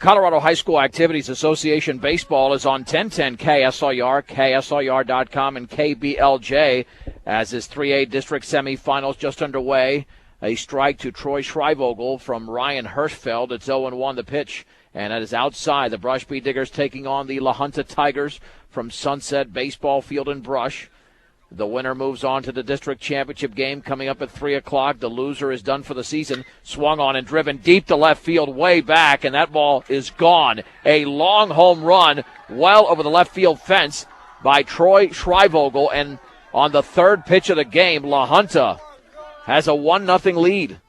Colorado High School Activities Association Baseball is on 1010 KSLR, KSLR.com, and KBLJ as his 3A district semifinals just underway. A strike to Troy Schreivogel from Ryan Hirschfeld. It's 0-1 the pitch, and that is outside. The Brush Bee Diggers taking on the La Junta Tigers from Sunset Baseball Field in Brush. The winner moves on to the district championship game coming up at 3 o'clock. The loser is done for the season. Swung on and driven deep to left field, way back, and that ball is gone. A long home run well over the left field fence by Troy Schreivogel, and on the third pitch of the game, La Junta has a 1-0 lead.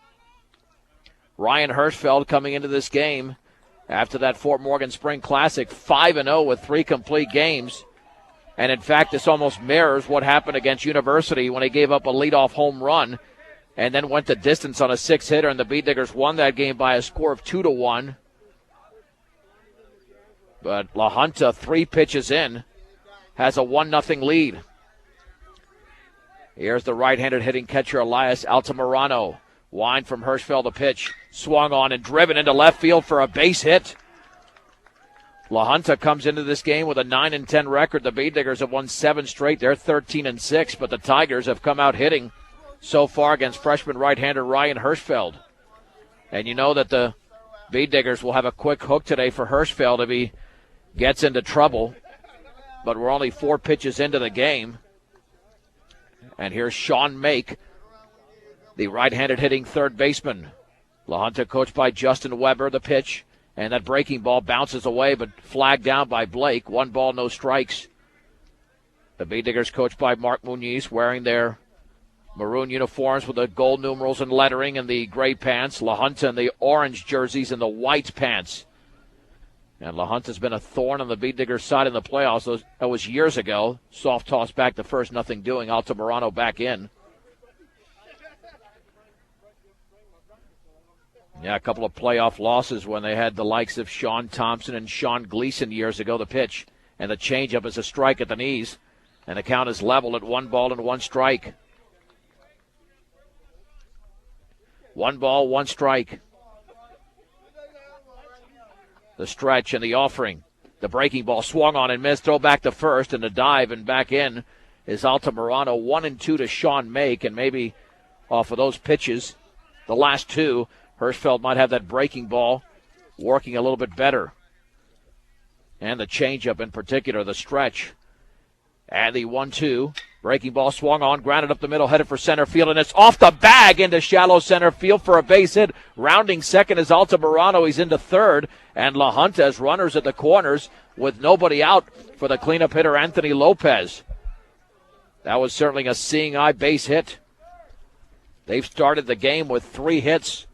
Ryan Hirschfeld coming into this game after that Fort Morgan Spring Classic, 5-0 with 3 complete games. And, in fact, this almost mirrors what happened against University when he gave up a leadoff home run and then went the distance on a 6-hitter, and the Bee Diggers won that game by a score of 2-1. But La Junta, 3 pitches in, has a 1-0 lead. Here's the right-handed hitting catcher Elias Altamirano. Wind from Hirschfeld, the pitch. Swung on and driven into left field for a base hit. La Junta comes into this game with a 9-10 record. The Bee Diggers have won 7 straight. They're 13-6, but the Tigers have come out hitting so far against freshman right-hander Ryan Hirschfeld. And you know that the Bee Diggers will have a quick hook today for Hirschfeld if he gets into trouble. But we're only 4 pitches into the game. And here's Sean Make, the right-handed hitting third baseman. La Junta coached by Justin Weber, the pitch. And that breaking ball bounces away, but flagged down by Blake. 1 ball, no strikes. The Bee Diggers coached by Mark Muniz, wearing their maroon uniforms with the gold numerals and lettering and the gray pants. La Junta in the orange jerseys and the white pants. And La Junta's been a thorn on the Bee Diggers' side in the playoffs. That was years ago. Soft toss back to first, nothing doing. Altamirano back in. Yeah, a couple of playoff losses when they had the likes of Sean Thompson and Sean Gleason years ago. The pitch and the changeup is a strike at the knees, and the count is level at 1 ball and 1 strike. 1 ball, 1 strike. The stretch and the offering. The breaking ball swung on and missed. Throw back to first, and the dive and back in is Altamirano. 1-2 to Sean Make, and maybe off of those pitches, the last 2, Hirschfeld might have that breaking ball working a little bit better. And the changeup in particular, the stretch. And the 1-2. Breaking ball swung on, grounded up the middle, headed for center field, and it's off the bag into shallow center field for a base hit. Rounding second is Altamirano. He's into third. And La Junta has runners at the corners with nobody out for the cleanup hitter Anthony Lopez. That was certainly a seeing eye base hit. They've started the game with 3 hits.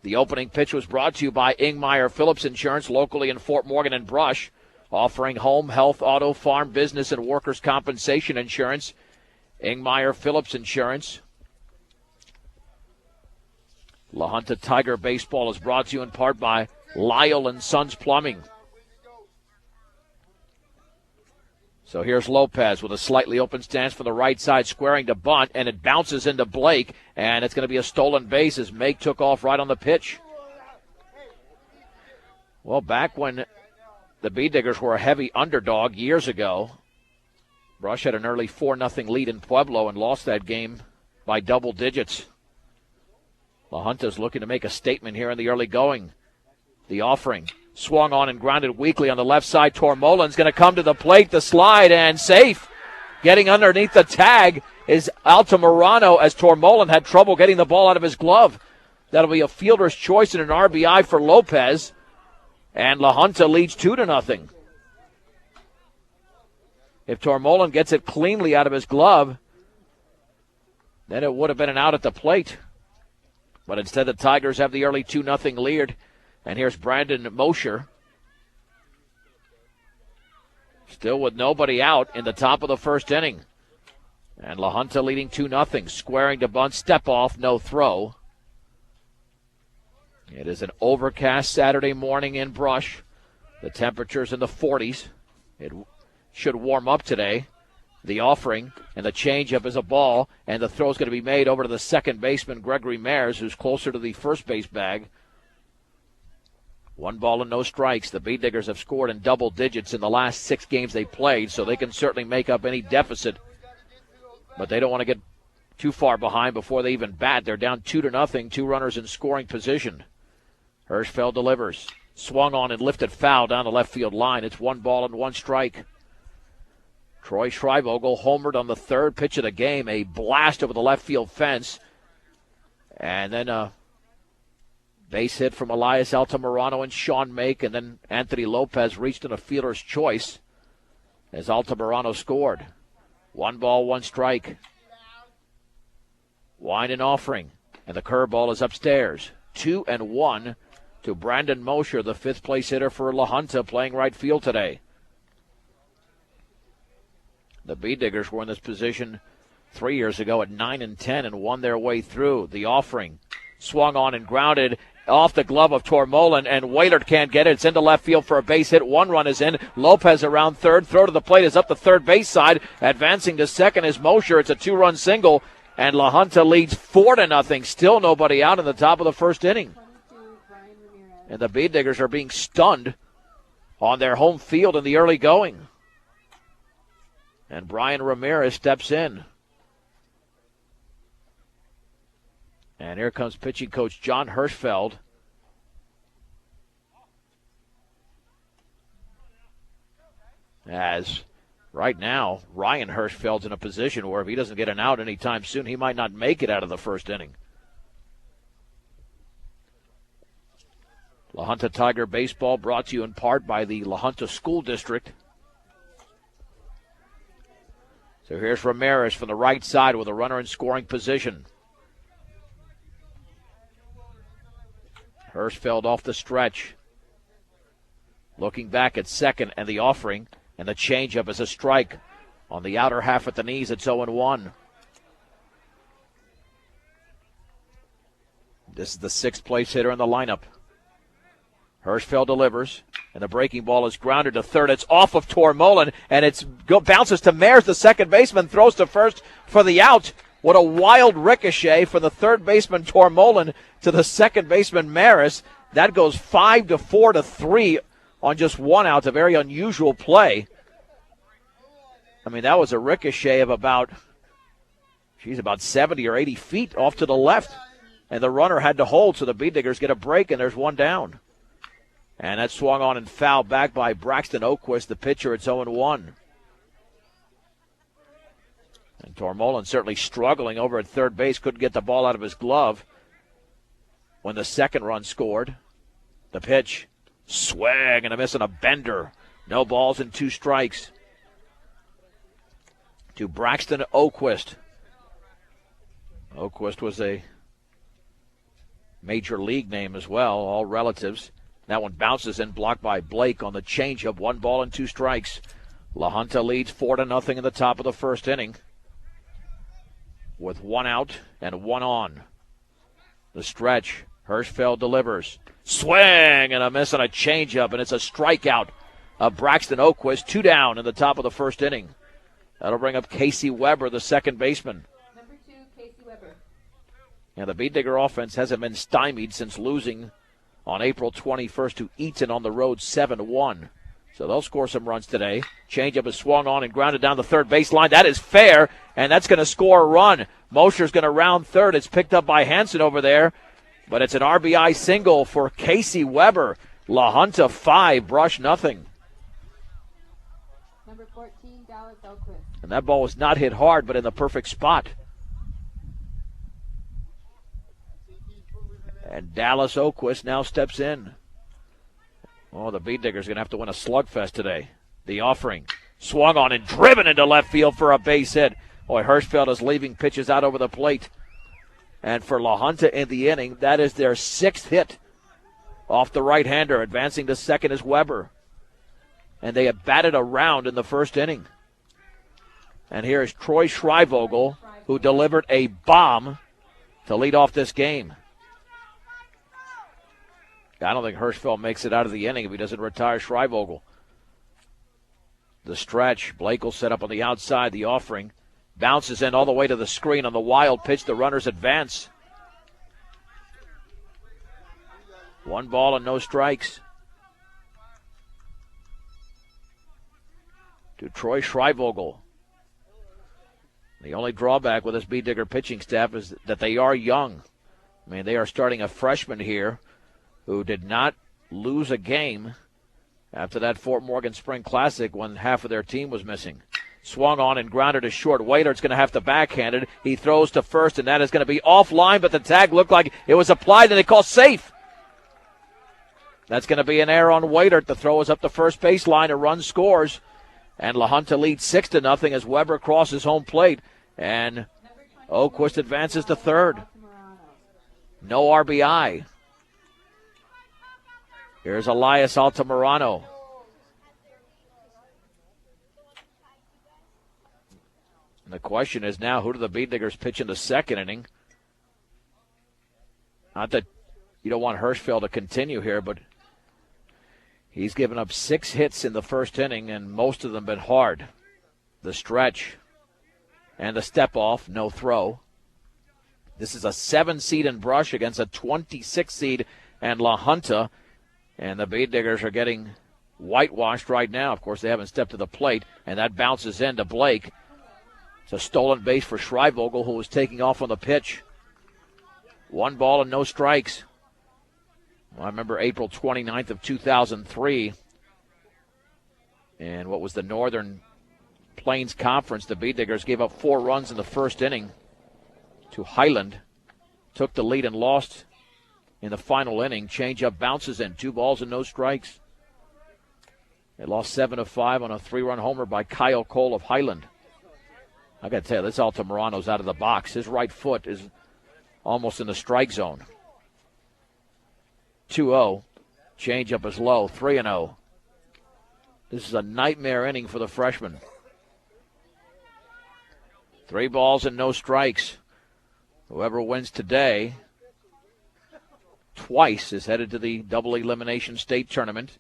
The opening pitch was brought to you by Ingmeyer Phillips Insurance, locally in Fort Morgan and Brush, offering home, health, auto, farm, business, and workers' compensation insurance. Ingmeyer Phillips Insurance. La Junta Tiger Baseball is brought to you in part by Lyle and Sons Plumbing. So here's Lopez with a slightly open stance for the right side, squaring to bunt, and it bounces into Blake, and it's going to be a stolen base as Make took off right on the pitch. Well, back when the Bee Diggers were a heavy underdog years ago, Brush had an early 4-0 lead in Pueblo and lost that game by double digits. La Junta's looking to make a statement here in the early going. The offering. Swung on and grounded weakly on the left side. Tormolen's going to come to the plate, the slide, and safe. Getting underneath the tag is Altamirano as Tormolen had trouble getting the ball out of his glove. That'll be a fielder's choice and an RBI for Lopez. And La Junta leads 2-0. If Tormolen gets it cleanly out of his glove, then it would have been an out at the plate. But instead the Tigers have the early 2-0 lead. And here's Brandon Mosher. Still with nobody out in the top of the first inning. And La Junta leading 2-0. Squaring to bunt, step off, no throw. It is an overcast Saturday morning in Brush. The temperature's in the 40s. It should warm up today. The offering and the changeup is a ball, and the throw's going to be made over to the second baseman, Gregory Mayers, who's closer to the first base bag. 1 ball and no strikes. The Bee Diggers have scored in double digits in the last 6 games they played, so they can certainly make up any deficit. But they don't want to get too far behind before they even bat. They're down 2-0, 2 runners in scoring position. Hirschfeld delivers. Swung on and lifted foul down the left field line. It's 1 ball and 1 strike. Troy Schreibvogel homered on the 3rd pitch of the game. A blast over the left field fence. And then a base hit from Elias Altamirano and Sean Make. And then Anthony Lopez reached in a fielder's choice as Altamirano scored. 1 ball, 1 strike. Wine and Offering. And the curveball is upstairs. 2-1 to Brandon Mosher, the 5th place hitter for La Junta, playing right field today. The Bee Diggers were in this position 3 years ago at 9-10 and won their way through. The Offering swung on and grounded off the glove of Tormolen, and Waylard can't get it. It's into left field for a base hit. 1 run is in. Lopez around third. Throw to the plate is up the third base side. Advancing to second is Mosher. It's a 2-run single, and La Junta leads 4-0. Still nobody out in the top of the first inning. And the Bee Diggers are being stunned on their home field in the early going. And Brian Ramirez steps in. And here comes pitching coach John Hirschfeld. As right now, Ryan Hirschfeld's in a position where if he doesn't get an out anytime soon, he might not make it out of the first inning. La Junta Tiger Baseball brought to you in part by the La Junta School District. So here's Ramirez from the right side with a runner in scoring position. Hirschfeld off the stretch. Looking back at second, and the Offering, and the changeup is a strike on the outer half at the knees. It's 0-1. This is the 6th place hitter in the lineup. Hirschfeld delivers, and the breaking ball is grounded to third. It's off of Tormolen, and it bounces to Mares, the second baseman, throws to first for the out. What a wild ricochet from the third baseman Tormolen to the second baseman Maris. That goes 5-4 to 3 on just 1 out. A very unusual play. I mean, that was a ricochet of about 70 or 80 feet off to the left. And the runner had to hold, so the Bee Diggers get a break, and there's 1 down. And that swung on and fouled back by Braxton Oquist, the pitcher. It's 0-1. And Tormolen certainly struggling over at third base. Couldn't get the ball out of his glove when the second run scored. The pitch, swing and a miss on a bender. No balls and 2 strikes to Braxton Oquist. Oquist was a major league name as well, all relatives. That one bounces in, blocked by Blake on the changeup. 1 ball and 2 strikes. La Junta leads 4-0 in the top of the first inning, with 1 out and 1 on. The stretch, Hirschfeld delivers. Swing and a miss on a changeup, and it's a strikeout of Braxton Oquist. 2 down in the top of the first inning. That'll bring up Casey Weber, the second baseman. Number 2, Casey Weber. And the Bee Digger offense hasn't been stymied since losing on April 21st to Eaton on the road 7-1. So they'll score some runs today. Changeup is swung on and grounded down the third baseline. That is fair, and that's going to score a run. Mosher's going to round third. It's picked up by Hansen over there, but it's an RBI single for Casey Weber. La Junta 5, Brush nothing. Number 14, Dallas Elquist. And that ball was not hit hard, but in the perfect spot. And Dallas Oquist now steps in. Oh, the Bee Diggers going to have to win a slugfest today. The Offering swung on and driven into left field for a base hit. Boy, Hirschfeld is leaving pitches out over the plate. And for La Junta in the inning, that is their 6th hit off the right-hander. Advancing to second is Weber. And they have batted around in the first inning. And here is Troy Schreibvogel, who delivered a bomb to lead off this game. I don't think Hirschfeld makes it out of the inning if he doesn't retire Schreibvogel. The stretch, Blake will set up on the outside. The Offering bounces in all the way to the screen on the wild pitch. The runners advance. 1 ball and no strikes. to Troy Schreibvogel. The only drawback with this Bee Digger pitching staff is that they are young. I mean, they are starting a freshman here who did not lose a game after that Fort Morgan Spring Classic when half of their team was missing. Swung on and grounded to short. Waiter's going to have to backhand it. He throws to first, and that is going to be offline, but the tag looked like it was applied, and they call safe. That's going to be an error on Waiter. The throw is up the first baseline. A run scores, and La Junta leads 6-0 as Weber crosses home plate, and Oquist advances to third. No RBI. Here's Elias Altamirano. And the question is now, who do the Bee Diggers pitch in the second inning? Not that you don't want Hirschfeld to continue here, but he's given up 6 hits in the first inning, and most of them been hard. The stretch and the step off, no throw. This is a 7 seed in Brush against a 26 seed and La Junta. And the Bee Diggers are getting whitewashed right now. Of course, they haven't stepped to the plate, and that bounces into Blake. It's a stolen base for Schreibvogel, who was taking off on the pitch. 1 ball and no strikes. Well, I remember April 29th of 2003. And what was the Northern Plains Conference? The Bee Diggers gave up 4 runs in the first inning to Highland. Took the lead and lost in the final inning. Changeup bounces in. 2 balls and no strikes. They lost 7-5 on a 3-run homer by Kyle Cole of Highland. I got to tell you, this Altamirano's out of the box. His right foot is almost in the strike zone. 2-0. Changeup is low. 3-0. This is a nightmare inning for the freshman. 3 balls and no strikes. Whoever wins today twice is headed to the double elimination state tournament.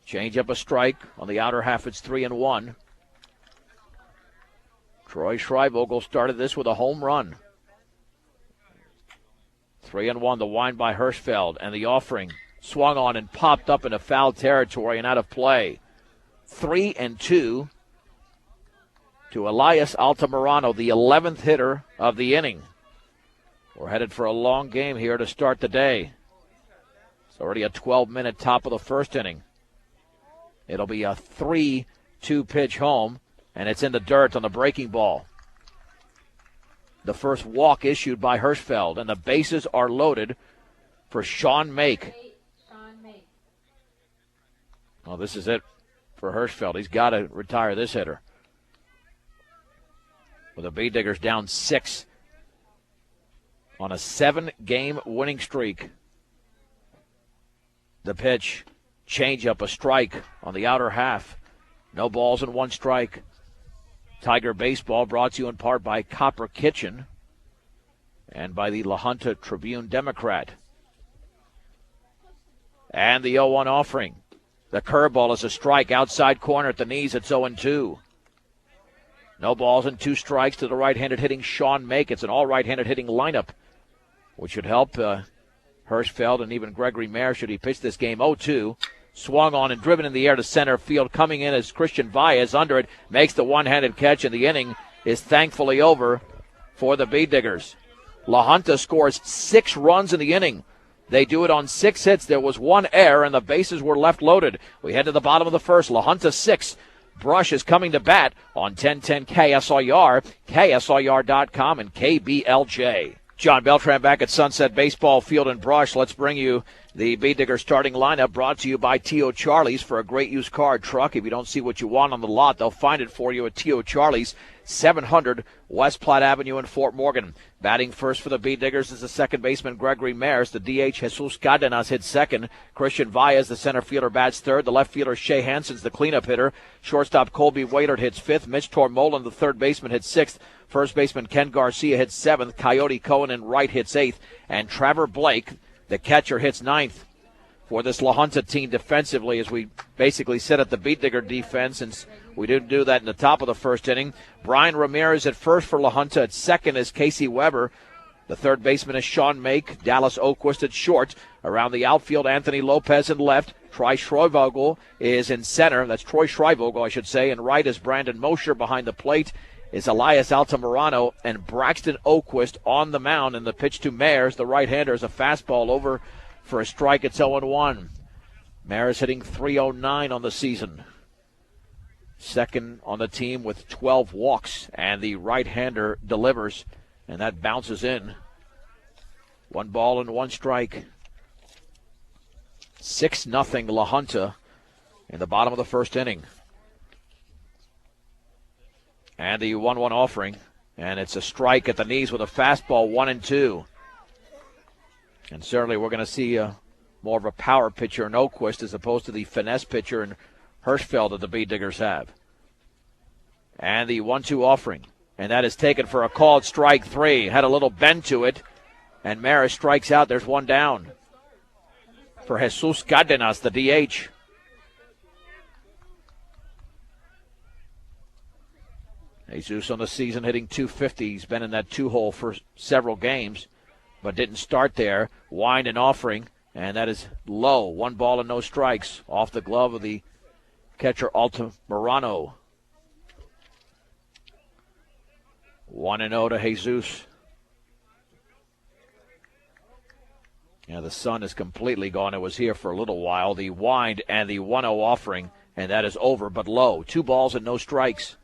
Change up a strike. On the outer half, it's 3-1. Troy Schreibvogel started this with a home run. 3-1, the wind by Hirschfeld, and the offering swung on and popped up into foul territory and out of play. 3-2 to Elias Altamirano, the 11th hitter of the inning. We're headed for a long game here to start the day. It's already a 12-minute top of the first inning. It'll be a 3-2 pitch home, and it's in the dirt on the breaking ball. The first walk issued by Hirschfeld, and the bases are loaded for Sean Make. Well, this is it for Hirschfeld. He's got to retire this hitter. With the Bee Diggers down 6 on a 7-game winning streak. The pitch, change up, a strike on the outer half. No balls and 1 strike. Tiger Baseball brought to you in part by Copper Kitchen and by the La Junta Tribune Democrat. And the 0-1 offering. The curveball is a strike outside corner at the knees. It's 0-2. No balls and 2 strikes to the right-handed hitting Sean Make. It's an all right-handed hitting lineup, which should help Hirschfeld and even Gregory Mayer should he pitch this game. 0-2. Swung on and driven in the air to center field. Coming in as Christian Valles under it. Makes the one-handed catch, and the inning is thankfully over for the Bee Diggers. La Junta scores 6 runs in the inning. They do it on 6 hits. There was 1 error, and the bases were left loaded. We head to the bottom of the first. La Junta 6. Brush is coming to bat on 1010 KSIR, KSIR.com, and KBLJ. John Beltran back at Sunset Baseball Field in Brush. Let's bring you the Bee Digger starting lineup, brought to you by T.O. Charlie's. For a great used car truck, if you don't see what you want on the lot, they'll find it for you at T.O. Charlie's, 700 West Platte Avenue in Fort Morgan. Batting first for the Bee Diggers is the second baseman Gregory Mares. The DH Jesus Cardenas hits second. Christian Valles, the center fielder, bats third. The left fielder Shea Hansen's the cleanup hitter. Shortstop Colby Waitert hits fifth. Mitch Tormolen, the third baseman, hits sixth. First baseman Ken Garcia hits seventh. Coyote Cohen in right hits eighth. And Trevor Blake, the catcher, hits ninth. For this La Junta team defensively, as we basically set at the Bee Digger defense, since we didn't do that in the top of the first inning. Brian Ramirez at first for La Junta. At second is Casey Weber. The third baseman is Sean Make. Dallas Oquist at short. Around the outfield, Anthony Lopez in left. Troy Schreivogel is in center. That's Troy Schreivogel, I should say. And right is Brandon Mosher. Behind the plate is Elias Altamirano and Braxton Oquist on the mound. And the pitch to Mayers, the right-hander, is a fastball over for a strike. It's 0-1. Mayers hitting .309 on the season. Second on the team with 12 walks. And the right-hander delivers, and that bounces in. 1 ball and 1 strike. 6-0 La Junta in the bottom of the first inning. And the 1-1 offering. And it's a strike at the knees with a fastball, 1-2. And certainly we're going to see more of a power pitcher in Oquist as opposed to the finesse pitcher in Hirschfeld that the Bee Diggers have. And the 1-2 offering. And that is taken for a called strike 3. Had a little bend to it. And Maris strikes out. There's 1 down for Jesus Cardenas, the DH. Jesus on the season hitting .250. He's been in that 2-hole for several games, but didn't start there. Wind and offering, and that is low. 1 ball and no strikes off the glove of the catcher Altamirano. 1-0 to Jesus. Yeah, the sun is completely gone. It was here for a little while. The wind and the 1-0 offering, and that is over, but low. 2 balls and no strikes.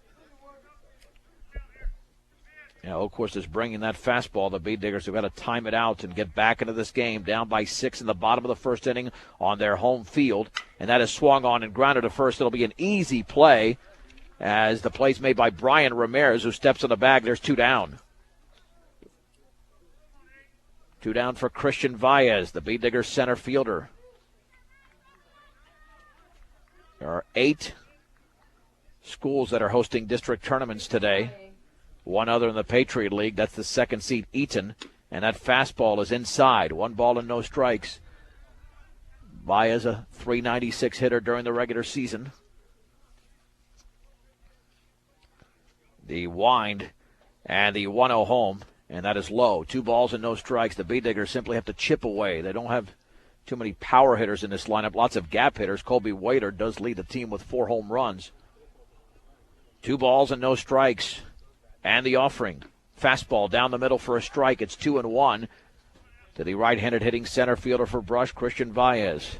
Yeah, Oquist is bringing that fastball. The Bee Diggers have got to time it out and get back into this game. Down by 6 in the bottom of the first inning on their home field, and that is swung on and grounded to first. It'll be an easy play as the play's made by Brian Ramirez, who steps on the bag. There's 2 down. 2 down for Christian Valles, the Bee Diggers center fielder. There are 8 schools that are hosting district tournaments today. 1 other in the Patriot League. That's the second seed, Eaton. And that fastball is inside. 1 ball and no strikes. Valles, a .396 hitter during the regular season. The wind and the 1-0 home. And that is low. 2 balls and no strikes. The Bee Diggers simply have to chip away. They don't have too many power hitters in this lineup. Lots of gap hitters. Colby Waiter does lead the team with 4 home runs. 2 balls and no strikes. And the offering. Fastball down the middle for a strike. It's 2-1 to the right-handed hitting center fielder for Brush, Christian Valles.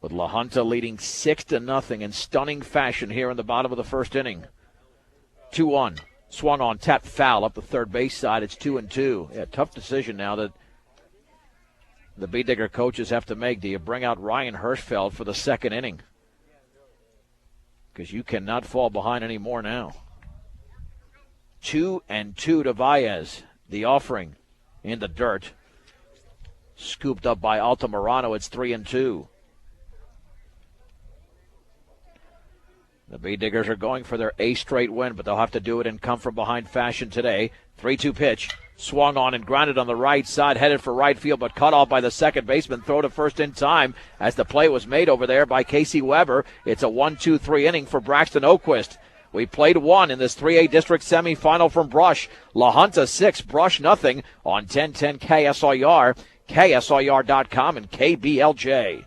With La Junta leading 6-0 in stunning fashion here in the bottom of the first inning. 2-1. Swung on, tapped foul up the third base side. It's 2-2. Yeah, tough decision now that the Bee Digger coaches have to make. Do you bring out Ryan Hirschfeld for the second inning? Because you cannot fall behind anymore now. 2-2 to Valles. The offering in the dirt. Scooped up by Altamirano. It's 3-2. The Bee Diggers are going for their 8th straight win, but they'll have to do it in come-from-behind fashion today. 3-2 pitch. Swung on and grounded on the right side, headed for right field, but cut off by the second baseman. Throw to first in time as the play was made over there by Casey Weber. It's a 1-2-3 inning for Braxton Oquist. We played 1 in this 3A district semifinal from Brush. La Junta 6, Brush nothing on 1010 KSIR, KSIR.com, and KBLJ.